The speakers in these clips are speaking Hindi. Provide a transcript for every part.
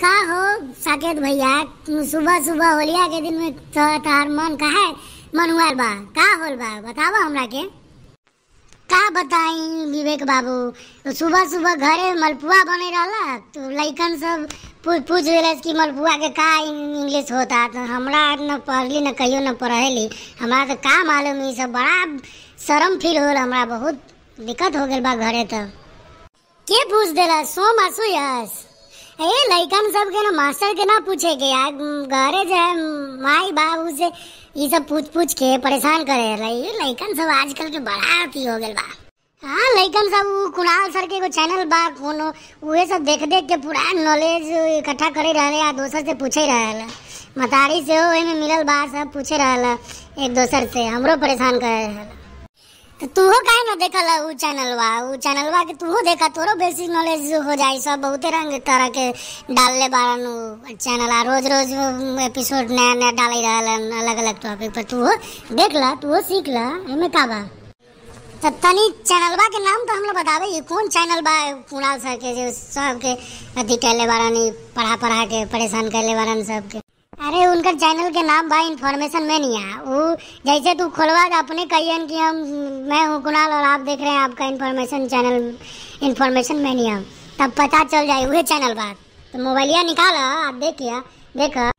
का हो साकेत भैया, सुबह सुबह होलिया के दिन में तार मन काहे मनुआल बा? का होल बा बतावा हमरा के। का बताई विवेक बाबू, सुबह सुबह घरे मलपुआ बने रहला तो लइकन सब पूछ रहे कि मलपुआ के का इंग्लिश होता। तो हमरा न पढ़ली न कहियो न पढ़ेली, हमरा तो का मालूम। ई सब बड़ा शर्म फील होल, हमरा बहुत दिक्कत हो गेल बा घरे। तो के पूछ देला? सो मासू यस ए लइकन सब के ना मास्टर के ना पूछे के यार, घरे जो है माई बाबू से ये सब पूछ के परेशान करे रही। लइकन सब आजकल के बड़ा अथी हो गेल बा। हाँ लइकन सब कुणाल सर के एगो चैनल बा कोनो, उहे सब देख के पूरा नॉलेज इकट्ठा करे रहले आ दोसर से पूछे रहले। मतारी से हो एमे मिलल बा, सब पूछे रहले एक दोसर से, हमरो परेशान करे रहले। तो तूहो काहे ना देखल उ चैनलवा के तूहो देखा, तोरो बेसिक नॉलेज हो जाई। सब बहुते रंग तरह के डालले बारन उ चैनल, आ रोज रोज एपिसोड नया नया डाले रहलन अलग अलग टॉपिक पर। तूहो देख ला, तूहो सीख ला, एमे का बा। तो तनी चैनलवा के नाम तो हमला बतावे, ये कौन चैनल बा कुणाल सर के जो सबके अथी कैले बारन, पढ़ा के परेशान कैले बारन सबके। अरे उनका चैनल के नाम बा इन्फॉर्मेशन मैनिया। वो जैसे तू खोलवा अपने कहियन कि मैं हूँ कुणाल और आप देख रहे हैं आपका इन्फॉर्मेशन चैनल इन्फॉर्मेशन मैनिया, तब पता चल जाए वही चैनल बा। तो मोबाइलिया निकाल आप देखा।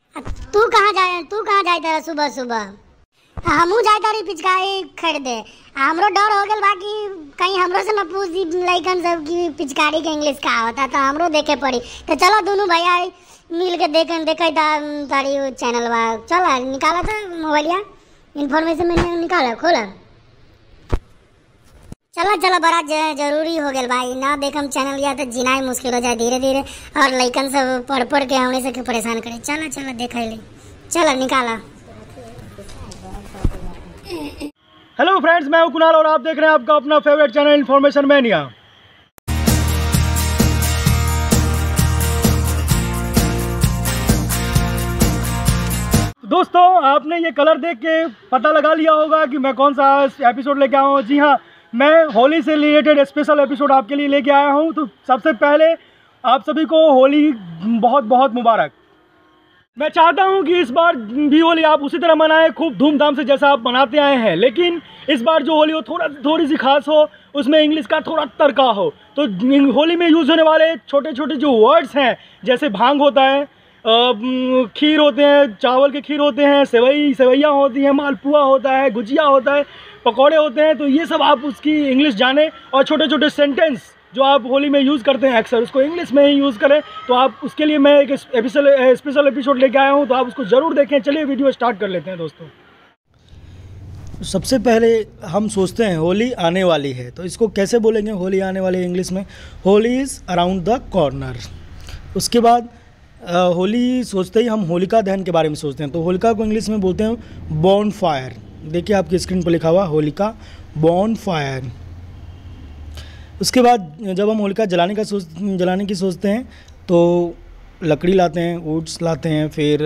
तू कहाँ जाए तेरा सुबह सुबह? हमू जाए तारी पिचकारी खरीदे। हमरो डर हो गल बा कि कहीं हमरो से न पूछ दी लइकन सब की पिचकारी के इंग्लिश का होता, तो हमरो देखे पड़ी। तो चलो दोनों भैया मिल के देखे तारी चैनल बा। चला निकाला था मोबाइलिया इन्फॉर्मेशन मैंने निकाला खोला। चला बड़ा जरूरी हो गया भाई, ना देखम चैनल या तो जीना ही मुश्किल हो जाए धीरे धीरे, और लइकन सब पढ़ के हमने से परेशान करे। चला देख ले, चला निकाला। हेलो फ्रेंड्स, मैं हूं कुणाल और आप देख रहे हैं आपका अपना फेवरेट चैनल इन्फॉर्मेशन मैनिया। दोस्तों आपने ये कलर देख के पता लगा लिया होगा कि मैं कौन सा एपिसोड लेके आया हूँ। जी हाँ, मैं होली से रिलेटेड स्पेशल एपिसोड आपके लिए लेके आया हूँ। तो सबसे पहले आप सभी को होली बहुत बहुत मुबारक। मैं चाहता हूँ कि इस बार भी होली आप उसी तरह मनाएं, खूब धूमधाम से जैसा आप मनाते आए हैं। लेकिन इस बार जो होली हो थोड़ी सी खास हो, उसमें इंग्लिश का थोड़ा तड़का हो। तो होली में यूज़ होने वाले छोटे छोटे जो वर्ड्स हैं, जैसे भांग होता है, खीर होते हैं, चावल के खीर होते हैं, सेवैयाँ होती हैं, मालपुआ होता है, गुजिया होता है, पकौड़े होते हैं। तो ये सब आप उसकी इंग्लिश जानें, और छोटे छोटे सेंटेंस जो आप होली में यूज़ करते हैं अक्सर, उसको इंग्लिश में ही यूज़ करें। तो आप उसके लिए मैं एक स्पेशल एपिसोड लेके आया हूँ, तो आप उसको ज़रूर देखें। चलिए वीडियो स्टार्ट कर लेते हैं दोस्तों। सबसे पहले हम सोचते हैं होली आने वाली है, तो इसको कैसे बोलेंगे होली आने वाली है इंग्लिश में? Holi is around the corner. उसके बाद होली सोचते ही हम होलिका दहन के बारे में सोचते हैं, तो होलिका को इंग्लिश में बोलते हैं बॉन फायर। देखिए आपकी स्क्रीन पर लिखा हुआ होलिका बॉन फायर। उसके बाद जब हम होलिका जलाने की सोचते हैं तो लकड़ी लाते हैं, वुड्स लाते हैं, फिर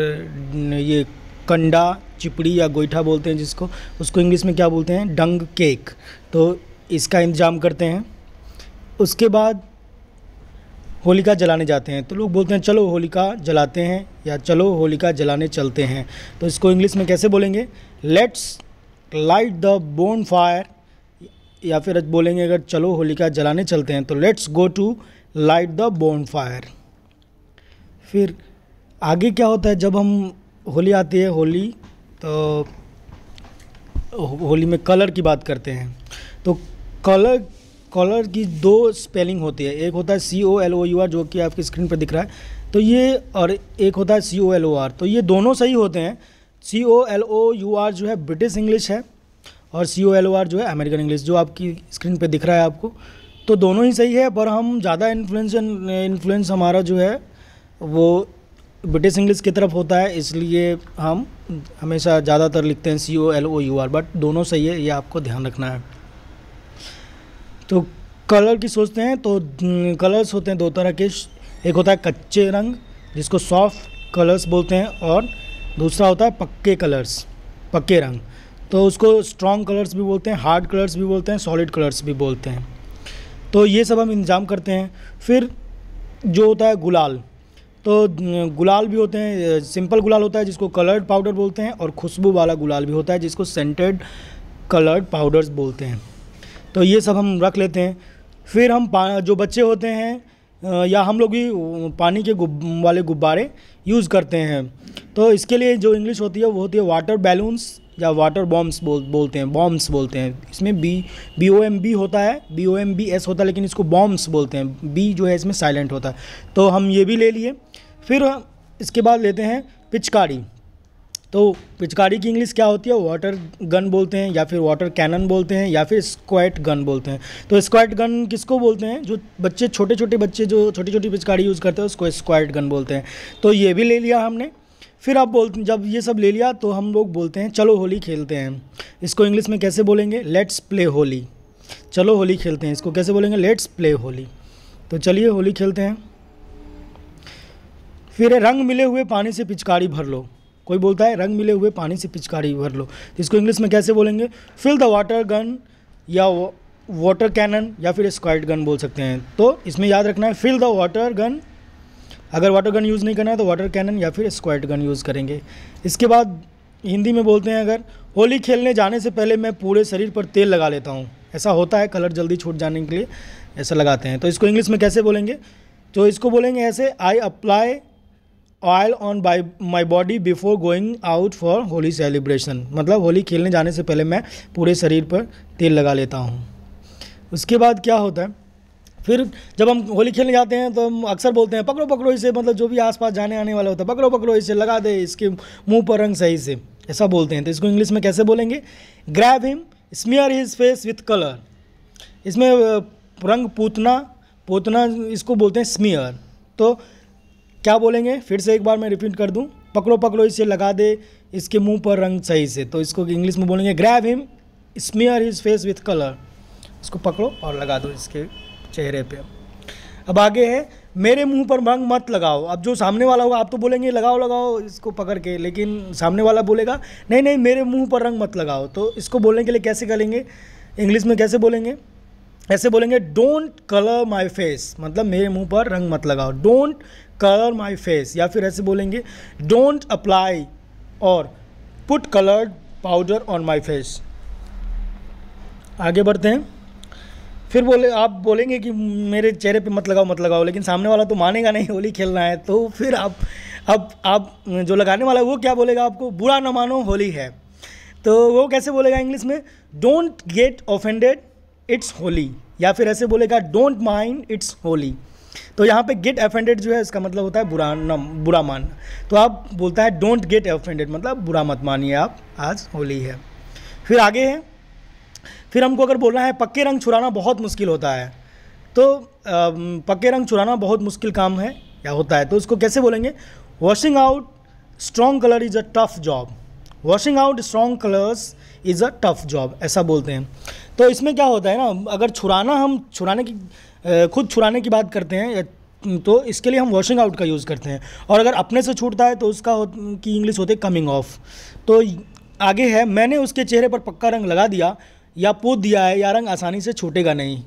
ये कंडा, चिपड़ी या गोईठा बोलते हैं जिसको, उसको इंग्लिश में क्या बोलते हैं? डंग केक। तो इसका इंतज़ाम करते हैं। उसके बाद होलिका जलाने जाते हैं, तो लोग बोलते हैं चलो होलिका जलाते हैं या चलो होलिका जलाने चलते हैं। तो इसको इंग्लिश में कैसे बोलेंगे? Let's light the bone fire, या फिर बोलेंगे अगर चलो होलिका जलाने चलते हैं तो let's go to light the bonfire. फिर आगे क्या होता है जब हम होली आती है, तो होली में कलर की बात करते हैं। तो कलर की दो स्पेलिंग होती है, एक होता है COLOUR जो कि आपकी स्क्रीन पर दिख रहा है, तो ये, और एक होता है COLOR। तो ये दोनों सही होते हैं। COLOUR जो है ब्रिटिश इंग्लिश है, और COLOR जो है अमेरिकन इंग्लिश, जो आपकी स्क्रीन पे दिख रहा है आपको। तो दोनों ही सही है, पर हम ज़्यादा इन्फ्लुएंस हमारा जो है वो ब्रिटिश इंग्लिश की तरफ होता है, इसलिए हम हमेशा ज़्यादातर लिखते हैं COLOUR, बट दोनों सही है, ये आपको ध्यान रखना है। तो कलर की सोचते हैं तो कलर्स होते हैं दो तरह के, एक होता है कच्चे रंग जिसको सॉफ्ट कलर्स बोलते हैं, और दूसरा होता है पक्के रंग। तो उसको स्ट्रॉन्ग कलर्स भी बोलते हैं, हार्ड कलर्स भी बोलते हैं, सॉलिड कलर्स भी बोलते हैं। तो ये सब हम इंतज़ाम करते हैं। फिर जो होता है गुलाल, तो गुलाल भी होते हैं, सिंपल गुलाल होता है जिसको कलर्ड पाउडर बोलते हैं, और खुशबू वाला गुलाल भी होता है जिसको सेंटेड कलर्ड पाउडर्स बोलते हैं। तो ये सब हम रख लेते हैं। फिर हम जो बच्चे होते हैं या हम लोग भी पानी के वाले गुब्बारे यूज़ करते हैं। तो इसके लिए जो इंग्लिश होती है वो होती है वाटर बैलून्स या वाटर बॉम्ब्स बोलते हैं, बॉम्ब्स बोलते हैं। इसमें BOMB होता है, BOMBS होता है, लेकिन इसको बॉम्ब्स बोलते हैं। बी जो है इसमें साइलेंट होता है। तो हम ये भी ले लिए। फिर इसके बाद लेते हैं पिचकारी। तो पिचकारी की इंग्लिश क्या होती है? वाटर गन बोलते हैं, या फिर वाटर कैनन बोलते हैं, या फिर स्क्वैट गन बोलते हैं। तो स्क्वैट गन किसको बोलते हैं? जो बच्चे छोटे बच्चे जो छोटी छोटी पिचकारी यूज़ करते हैं उसको स्क्वैट गन बोलते हैं। तो ये भी ले लिया हमने। फिर आप जब ये सब ले लिया तो हम लोग बोलते हैं चलो होली खेलते हैं। इसको इंग्लिश में कैसे बोलेंगे? Let's play Holi. चलो होली खेलते हैं, इसको कैसे बोलेंगे? Let's play Holi. तो चलिए होली खेलते हैं। फिर रंग मिले हुए पानी से पिचकारी भर लो। कोई बोलता है रंग मिले हुए पानी से पिचकारी भर लो, तो इसको इंग्लिश में कैसे बोलेंगे? फिल द वाटर गन या वाटर कैनन या फिर स्क्वाइट गन बोल सकते हैं। तो इसमें याद रखना है फिल द वाटर गन। अगर वाटर गन यूज़ नहीं करना है तो वाटर कैनन या फिर स्क्वाइट गन यूज़ करेंगे। इसके बाद हिंदी में बोलते हैं अगर होली खेलने जाने से पहले मैं पूरे शरीर पर तेल लगा लेता हूँ। ऐसा होता है, कलर जल्दी छूट जाने के लिए ऐसा लगाते हैं। तो इसको इंग्लिश में कैसे बोलेंगे? तो इसको बोलेंगे ऐसे, I apply oil on my body before going out for Holi celebration. मतलब होली खेलने जाने से पहले मैं पूरे शरीर पर तेल लगा लेता हूँ। उसके बाद क्या होता है, फिर जब हम होली खेलने जाते हैं तो हम अक्सर बोलते हैं पकड़ो पकड़ो इसे, मतलब जो भी आसपास जाने आने वाला होता है, पकड़ो पकड़ो इसे, लगा दे इसके मुंह पर रंग सही से, ऐसा बोलते हैं। तो इसको इंग्लिश में कैसे बोलेंगे? Grab him, smear his face with colour. इसमें रंग पोतना इसको बोलते हैं स्मीयर। तो क्या बोलेंगे? फिर से एक बार मैं रिपीट कर दूं, पकड़ो पकड़ो इसे, लगा दे इसके मुंह पर रंग सही से। तो इसको इंग्लिश में बोलेंगे grab him, smear his face with colour. इसको पकड़ो और लगा दो इसके चेहरे पे। अब आगे है, मेरे मुंह पर रंग मत लगाओ। अब जो सामने वाला होगा आप तो बोलेंगे लगाओ लगाओ इसको पकड़ के, लेकिन सामने वाला बोलेगा नहीं नहीं मेरे मुंह पर रंग मत लगाओ। तो इसको बोलने के लिए कैसे करेंगे? इंग्लिश में कैसे बोलेंगे? ऐसे बोलेंगे डोंट कलर माई फेस, मतलब मेरे मुंह पर रंग मत लगाओ, डोंट कलर माई फेस। या फिर ऐसे बोलेंगे डोंट अप्लाई और put coloured powder on my face. आगे बढ़ते हैं। फिर आप बोलेंगे कि मेरे चेहरे पे मत लगाओ, लेकिन सामने वाला तो मानेगा नहीं, होली खेलना है। तो फिर आप जो लगाने वाला है वो क्या बोलेगा आपको? बुरा ना मानो होली है। तो वो कैसे बोलेगा इंग्लिश में? Don't get offended, it's Holi. या फिर ऐसे बोलेगा डोंट माइंड, इट्स होली। तो यहाँ पे गेट ऑफेंडेड जो है इसका मतलब होता है बुरा मानना। तो आप बोलता है डोंट गेट ऑफेंडेड, मतलब बुरा मत मानिए आप, आज होली है। फिर आगे है, फिर हमको अगर बोलना है पक्के रंग छुड़ाना बहुत मुश्किल होता है। तो पक्के रंग छुड़ाना बहुत मुश्किल काम है या होता है, तो उसको कैसे बोलेंगे? Washing out strong colour is a tough job. Washing out strong colours is a tough job, ऐसा बोलते हैं। तो इसमें क्या होता है ना, अगर हम खुद छुड़ाने की बात करते हैं तो इसके लिए हम वॉशिंग आउट का यूज़ करते हैं, और अगर अपने से छूटता है तो उसका की इंग्लिश होती है कमिंग ऑफ। तो आगे है, मैंने उसके चेहरे पर पक्का रंग लगा दिया या पोत दिया है, या रंग आसानी से छूटेगा नहीं।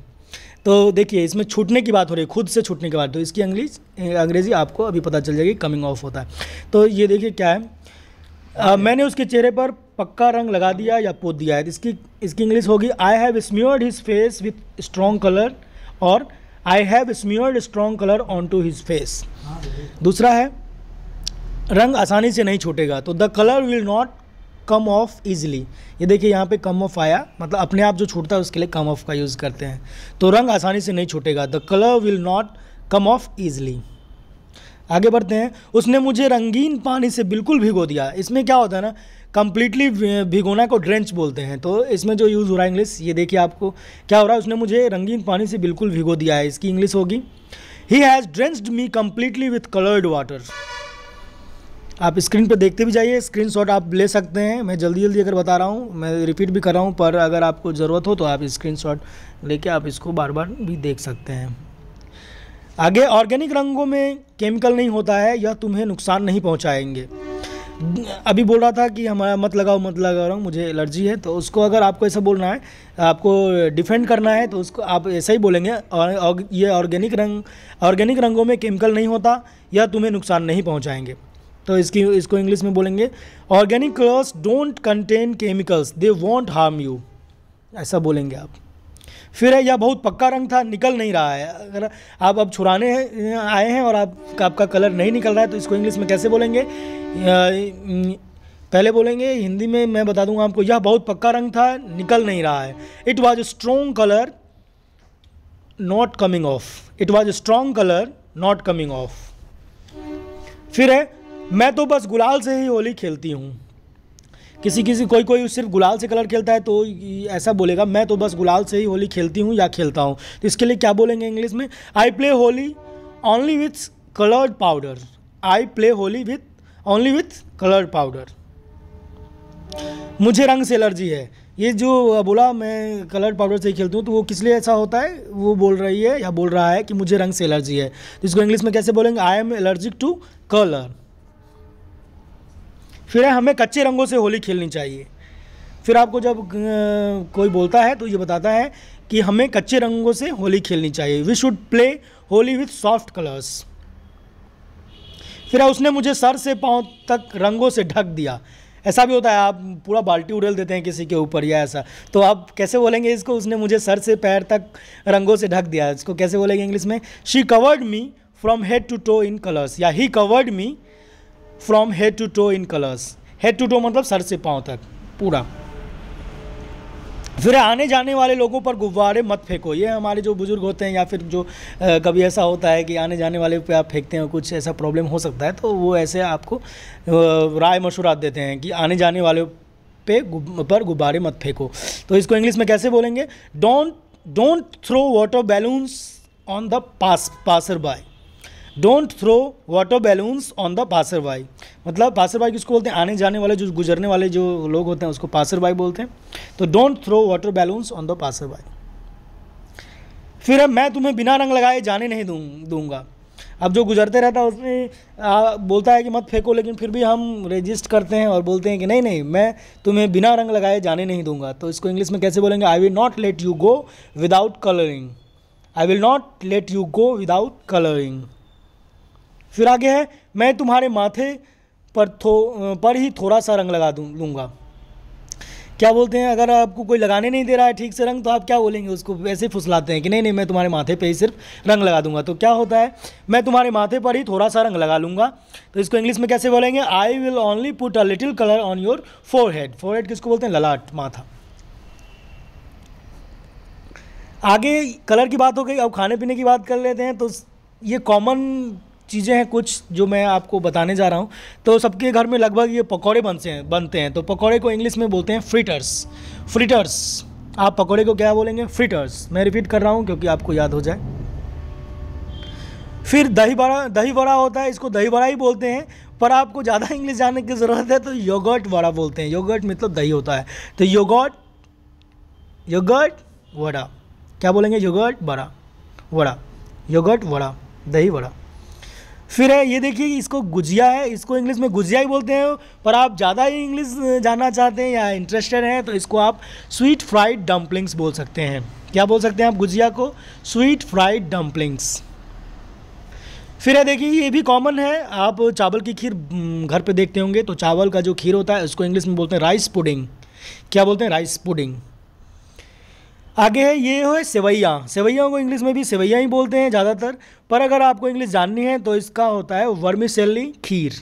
तो देखिए इसमें छूटने की बात हो रही है, खुद से छूटने की बात। तो इसकी अंग्रेज़ी आपको अभी पता चल जाएगी, कमिंग ऑफ होता है। तो ये देखिए क्या है, मैंने उसके चेहरे पर पक्का रंग लगा दिया या पोत दिया है। इसकी इंग्लिश होगी I have smeared his face with strong colour, और I have smeared strong colour on to his face. दूसरा है, रंग आसानी से नहीं छूटेगा, तो the colour will not come off easily. ये देखिए यहाँ पे कम ऑफ आया, मतलब अपने आप जो छूटता है उसके लिए कम ऑफ का यूज़ करते हैं। तो रंग आसानी से नहीं छूटेगा, the colour will not come off easily. आगे बढ़ते हैं, उसने मुझे रंगीन पानी से बिल्कुल भिगो दिया। इसमें क्या होता है ना, कंप्लीटली भिगोना को ड्रेंच बोलते हैं। तो इसमें जो यूज़ हो रहा है इंग्लिश, ये देखिए आपको क्या हो रहा है, उसने मुझे रंगीन पानी से बिल्कुल भिगो दिया है। इसकी इंग्लिश होगी he has drenched me completely with coloured water. आप स्क्रीन पे देखते भी जाइए, स्क्रीनशॉट आप ले सकते हैं। मैं जल्दी अगर बता रहा हूँ, मैं रिपीट भी कर रहा हूँ, पर अगर आपको ज़रूरत हो तो आप स्क्रीनशॉट लेके आप इसको बार बार भी देख सकते हैं। आगे, ऑर्गेनिक रंगों में केमिकल नहीं होता है, यह तुम्हें नुकसान नहीं पहुँचाएंगे। अभी बोल रहा था कि हमारा मत लगाओ मत लगा रहा हूँ, मुझे एलर्जी है, तो उसको अगर आपको ऐसा बोलना है, आपको डिफेंड करना है, तो उसको आप ऐसा ही बोलेंगे, और ये ऑर्गेनिक रंगों में केमिकल नहीं होता, यह तुम्हें नुकसान नहीं पहुँचाएंगे। तो इसको इंग्लिश में बोलेंगे organic colours don't contain chemicals, they want harm you, ऐसा बोलेंगे आप। फिर है, यह बहुत पक्का रंग था, निकल नहीं रहा है। अगर आप अब छुड़ाने आए हैं और आपका कलर नहीं निकल रहा है, तो इसको इंग्लिश में कैसे बोलेंगे? पहले बोलेंगे हिंदी में, मैं बता दूंगा आपको, यह बहुत पक्का रंग था, निकल नहीं रहा है। It was strong colour not coming of, it was strong colour not coming of. फिर है, मैं तो बस गुलाल से ही होली खेलती हूँ। कोई सिर्फ गुलाल से कलर खेलता है तो ऐसा बोलेगा, मैं तो बस गुलाल से ही होली खेलती हूँ या खेलता हूँ। तो इसके लिए क्या बोलेंगे इंग्लिश में? I play Holi only with coloured powder, I play Holi with only with coloured powder. मुझे रंग से एलर्जी है, ये जो बोला मैं कलर्ड पाउडर से ही खेलती हूँ, तो वो किस लिए ऐसा होता है? वो बोल रही है या बोल रहा है कि मुझे रंग से एलर्जी है। तो इसको इंग्लिश में कैसे बोलेंगे? I am allergic to colour. फिर है, हमें कच्चे रंगों से होली खेलनी चाहिए। फिर आपको जब कोई बोलता है तो ये बताता है कि हमें कच्चे रंगों से होली खेलनी चाहिए। We should play Holi with soft colours. फिर है, उसने मुझे सर से पांव तक रंगों से ढक दिया। ऐसा भी होता है, आप पूरा बाल्टी उड़ेल देते हैं किसी के ऊपर या ऐसा, तो आप कैसे बोलेंगे इसको? उसने मुझे सर से पैर तक रंगों से ढक दिया, इसको कैसे बोलेंगे इंग्लिश में? She covered me from head to toe in colours, या he covered me from head to toe in colours. Head to toe मतलब सर से पांव तक पूरा। फिर आने जाने वाले लोगों पर गुब्बारे मत फेंको। ये हमारे जो बुजुर्ग होते हैं या फिर जो कभी ऐसा होता है कि आने जाने वाले पे आप फेंकते हैं, कुछ ऐसा प्रॉब्लम हो सकता है, तो वो ऐसे आपको राय मशवरा देते हैं कि आने जाने वाले पर गुब्बारे मत फेंको। तो इसको इंग्लिश में कैसे बोलेंगे? Don't throw water balloons on the passer by, don't throw water balloons on the passer by. मतलब पासर बाई किसको बोलते हैं? आने जाने वाले जो गुजरने वाले जो लोग होते हैं उसको पासर बाई बोलते हैं। तो don't throw water balloons on the passer by. फिर अब, मैं तुम्हें बिना रंग लगाए जाने नहीं दूंगा। अब जो गुजरते रहता है उसमें बोलता है कि मत फेंको, लेकिन फिर भी हम रेजिस्ट करते हैं और बोलते हैं कि नहीं नहीं, मैं तुम्हें बिना रंग लगाए जाने नहीं दूंगा। तो इसको इंग्लिश में कैसे बोलेंगे? I will not let you go without colouring, I will not let you go without colouring. फिर आगे है, मैं तुम्हारे माथे पर ही थोड़ा सा रंग लगा दूंगा। क्या बोलते हैं? अगर आपको कोई लगाने नहीं दे रहा है ठीक से रंग, तो आप क्या बोलेंगे? उसको वैसे फुसलाते हैं कि नहीं नहीं, मैं तुम्हारे माथे पे ही सिर्फ रंग लगा दूंगा। तो क्या होता है? मैं तुम्हारे माथे पर ही थोड़ा सा रंग लगा लूँगा। तो इसको इंग्लिश में कैसे बोलेंगे? I will only put a little colour on your forehead. Forehead किसको बोलते हैं? ललाट, माथा। आगे कलर की बात हो गई, अब खाने पीने की बात कर लेते हैं। तो ये कॉमन चीज़ें हैं कुछ जो मैं आपको बताने जा रहा हूँ। तो सबके घर में लगभग ये पकौड़े बनते हैं। तो पकौड़े को इंग्लिश में बोलते हैं फ्रिटर्स। फ्रिटर्स। आप पकौड़े को क्या बोलेंगे? फ्रिटर्स। मैं रिपीट कर रहा हूँ क्योंकि आपको याद हो जाए। फिर दही बड़ा होता है, इसको दही बड़ा ही बोलते हैं, पर आपको ज़्यादा इंग्लिश जानने की ज़रूरत है तो योगर्ट वड़ा बोलते हैं। योगर्ट मतलब दही होता है, तो योगर्ट वड़ा। क्या बोलेंगे? योगर्ट वड़ा, योगर्ट वड़ा, दही वड़ा। फिर है, ये देखिए, इसको गुजिया है, इसको इंग्लिश में गुजिया ही बोलते हैं, पर आप ज़्यादा ही इंग्लिश जानना चाहते हैं या इंटरेस्टेड हैं तो इसको आप स्वीट फ्राइड डम्पलिंग्स बोल सकते हैं। क्या बोल सकते हैं आप गुजिया को? Sweet fried dumplings. फिर है, देखिए, ये भी कॉमन है, आप चावल की खीर घर पे देखते होंगे, तो चावल का जो खीर होता है उसको इंग्लिश में बोलते हैं राइस पुडिंग। क्या बोलते हैं? Rice pudding. आगे है, ये है सेवैया। सेवैया को इंग्लिश में भी सेवैया ही बोलते हैं ज़्यादातर, पर अगर आपको इंग्लिश जाननी है तो इसका होता है वर्मिसेली खीर।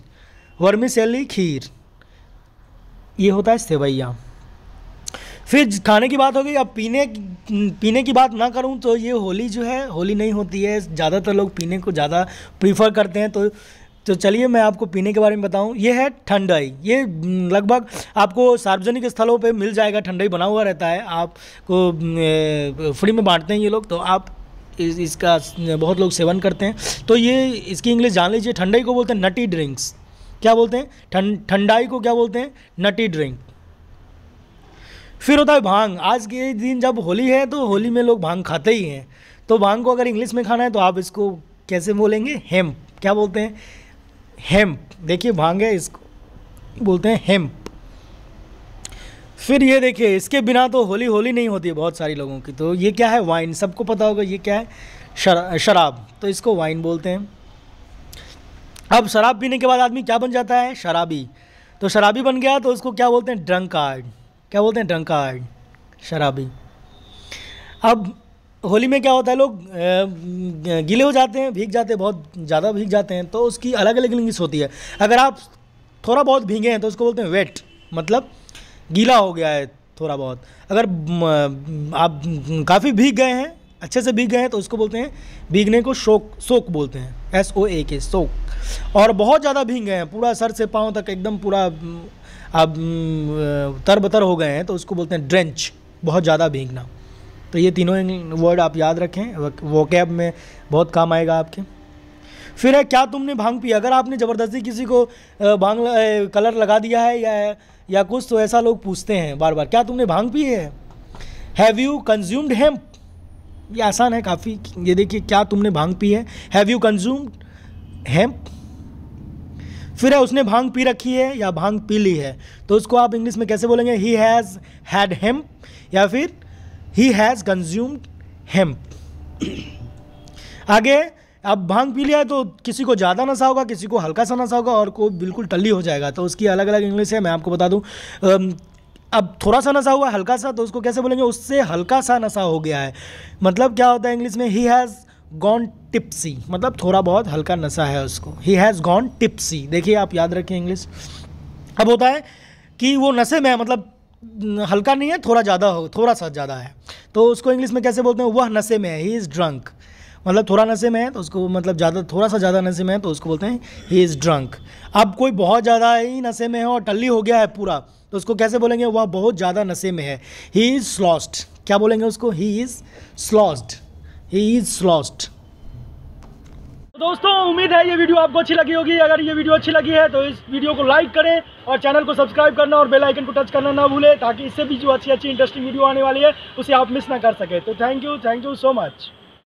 वर्मिसेली खीर, ये होता है सेवैया। फिर खाने की बात हो गई। अब पीने की बात ना करूं तो ये होली जो है, होली नहीं होती है, ज़्यादातर लोग पीने को ज़्यादा प्रीफर करते हैं। तो चलिए मैं आपको पीने के बारे में बताऊं। ये है ठंडाई। ये लगभग आपको सार्वजनिक स्थलों पे मिल जाएगा, ठंडाई बना हुआ रहता है, आपको फ्री में बांटते हैं ये लोग, तो आप इसका बहुत लोग सेवन करते हैं। तो ये इसकी इंग्लिश जान लीजिए, ठंडाई को बोलते हैं नटी ड्रिंक्स। क्या बोलते हैं? ठंडाई को क्या बोलते हैं? नटी ड्रिंक। फिर होता है भांग। आज के दिन जब होली है तो होली में लोग भांग खाते ही हैं, तो भांग को अगर इंग्लिश में खाना है तो आप इसको कैसे बोलेंगे? हेम्प। क्या बोलते हैं? हेम्प। देखिए, भांग है, इसको बोलते हैं हेम्प। फिर ये देखिए, इसके बिना तो होली होली नहीं होती है बहुत सारी लोगों की। तो ये क्या है? वाइन। सबको पता होगा ये क्या है? शराब। तो इसको वाइन बोलते हैं। अब शराब पीने के बाद आदमी क्या बन जाता है? शराबी। तो शराबी बन गया तो उसको क्या बोलते हैं? ड्रंकार्ड। क्या बोलते हैं? ड्रंकार्ड, शराबी। अब होली में क्या होता है, लोग गीले हो जाते हैं, भीग जाते हैं, बहुत ज़्यादा भीग जाते हैं, तो उसकी अलग अलग इंग्लिश होती है। अगर आप थोड़ा बहुत भीगे हैं तो उसको बोलते हैं वेट, मतलब गीला हो गया है थोड़ा बहुत। अगर आप काफ़ी भीग गए हैं, अच्छे से भीग गए हैं, तो उसको बोलते हैं, भीगने को सोक बोलते हैं, SOAK, सोक। और बहुत ज़्यादा भीग गए हैं, पूरा सर से पाँव तक एकदम पूरा आप तरबतर हो गए हैं, तो उसको बोलते हैं ड्रेंच, बहुत ज़्यादा भीगना। तो ये तीनों वर्ड आप याद रखें, वोकैब में बहुत काम आएगा आपके। फिर है क्या तुमने भांग पी? अगर आपने ज़बरदस्ती किसी को भांग कलर लगा दिया है या कुछ, तो ऐसा लोग पूछते हैं बार बार, क्या तुमने भांग पी है? Have you consumed hemp? ये आसान है काफ़ी। ये देखिए, क्या तुमने भांग पी है? Have you consumed hemp? फिर है उसने भांग पी रखी है या भांग पी ली है, तो उसको आप इंग्लिश में कैसे बोलेंगे? ही हैज़ हैड हेम्प या फिर ही हैज़ कंज्यूम्ड हेम्प। आगे, अब भांग पी लिया है तो किसी को ज़्यादा नशा होगा, किसी को हल्का सा नशा होगा, और को बिल्कुल टल्ली हो जाएगा। तो उसकी अलग अलग इंग्लिश है, मैं आपको बता दूं। अब थोड़ा सा नशा हुआ, हल्का सा, तो उसको कैसे बोलेंगे? उससे हल्का सा नशा हो गया है। मतलब क्या होता है इंग्लिश में? ही हैज़ गॉन टिप्सी, मतलब थोड़ा बहुत हल्का नशा है उसको, ही हैज़ गॉन टिप्सी। देखिए, आप याद रखें इंग्लिश। अब होता है कि वो नशे में है, मतलब हल्का नहीं है, थोड़ा सा ज़्यादा है, तो उसको इंग्लिश में कैसे बोलते हैं? वह नशे में है, ही इज़ ड्रंक। मतलब थोड़ा नशे में है तो उसको, मतलब ज़्यादा, थोड़ा सा ज़्यादा नशे में है तो उसको बोलते हैं ही इज़ ड्रंक। अब कोई बहुत ज़्यादा ही नशे में है और टल्ली हो गया है पूरा, तो उसको कैसे बोलेंगे? वह बहुत ज़्यादा नशे में है, ही इज़ स्लॉस्ट। क्या बोलेंगे उसको? He is sloshed, he is sloshed. दोस्तों, उम्मीद है ये वीडियो आपको अच्छी लगी होगी। अगर ये वीडियो अच्छी लगी है तो इस वीडियो को लाइक करें और चैनल को सब्सक्राइब करना और बेल आइकन को टच करना ना भूलें, ताकि इससे भी जो अच्छी अच्छी इंटरेस्टिंग वीडियो आने वाली है उसे आप मिस ना कर सके। तो थैंक यू सो मच।